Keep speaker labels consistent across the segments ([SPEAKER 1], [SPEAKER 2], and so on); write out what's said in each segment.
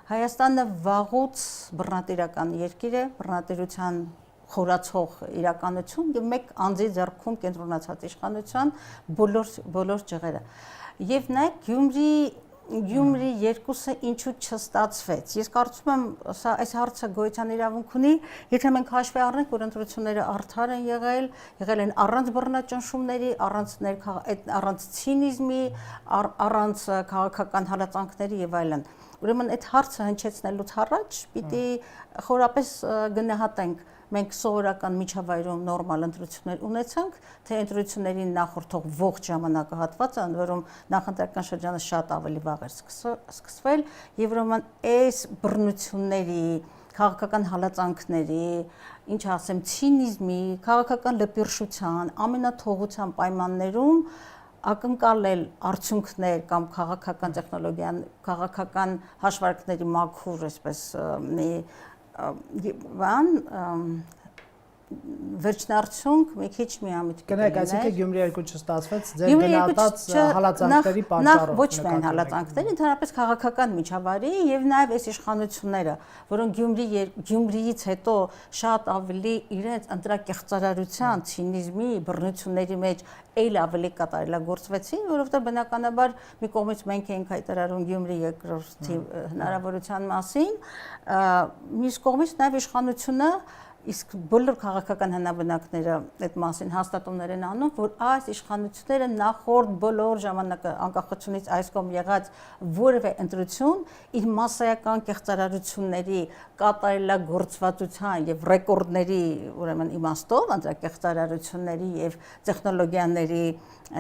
[SPEAKER 1] Հայաստանը վաղուց բռնատիրական երկիր է, բռնատիրության խորացող իրականություն եւ մեկ անձի ձեռքում կենտրոնացած իշխանության բոլոր ջղերը։ Եվ նայեք Գյումրի երկուսը ինչու չստացվեց։ Ես կարծում եմ, այս հարցը գոյության իրավունք ունի, եթե մենք հաշվի առնենք, որ ընտրությունները արդար են եղել են առանց բռնաճնշումների, առանց ցինիզմի, առանց քաղաքական հալածանքների եւ այլն։ Ուրեմն այդ հարցը հնչեցնելուց առաջ պիտի խորապես գնահատենք մենք սովորական միջավայրում նորմալ ընտրություններ ունեցանք, թե ընտրություններին նախորդող ողջ ժամանակահատվածը, ընդ որում նախընտրական շրջանը շատ ավելի վաղ էր սկսվել, եւ ուրեմն այս բռնությունների, քաղաքական հալածանքների, ինչ ասեմ, ցինիզմի, քաղաքական լպիրշության, ամենաթողության պայմաններում ակնկալել արդյունքներ կամ քաղաքական տեխնոլոգիան, քաղաքական հաշվարկների մաքուր, այսպես բան վերջնարդյունք մի քիչ միամիտ
[SPEAKER 2] կգնաք, այսինքն Գյումրի 2 չստացվեց ձեր գնահատած հալածանքների պատճառով։
[SPEAKER 1] Ոչ միայն հալածանքների, ընդհանրապես քաղաքական միջավայրի եւ նաեւ այս իշխանությունները, որոնք Գյումրիից հետո շատ ավելի իրենց ընտրակեղծարարության, ցինիզմի, բռնությունների մեջ այլ ավելի կատարելագործվեցին, որովհետեւ բնականաբար մի կողմից մենք էինք հայտարարում Գյումրի երկրորդի հնարավորության մասին, մյուս կողմից նաեւ իշխանությունը իսկ բոլոր քաղաքական հնաբնակները այդ մասին հաստատումներ են անում, որ այս իշխանությունները նախորդ բոլոր ժամանակը անկախությունից այս կողմ եղած որևէ ընտրություն իր մասսայական կեղծարարությունների կատարելագործվածության եւ ռեկորդների ուրեմն իմաստով, ընտրակեղծարարությունների եւ տեխնոլոգիաների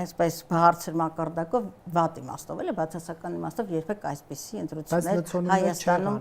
[SPEAKER 1] այսպես բարձր մակարդակով վատ իմաստով, էլի բացասական իմաստով երբեք այսպիսի ընտրություններ Հայաստանում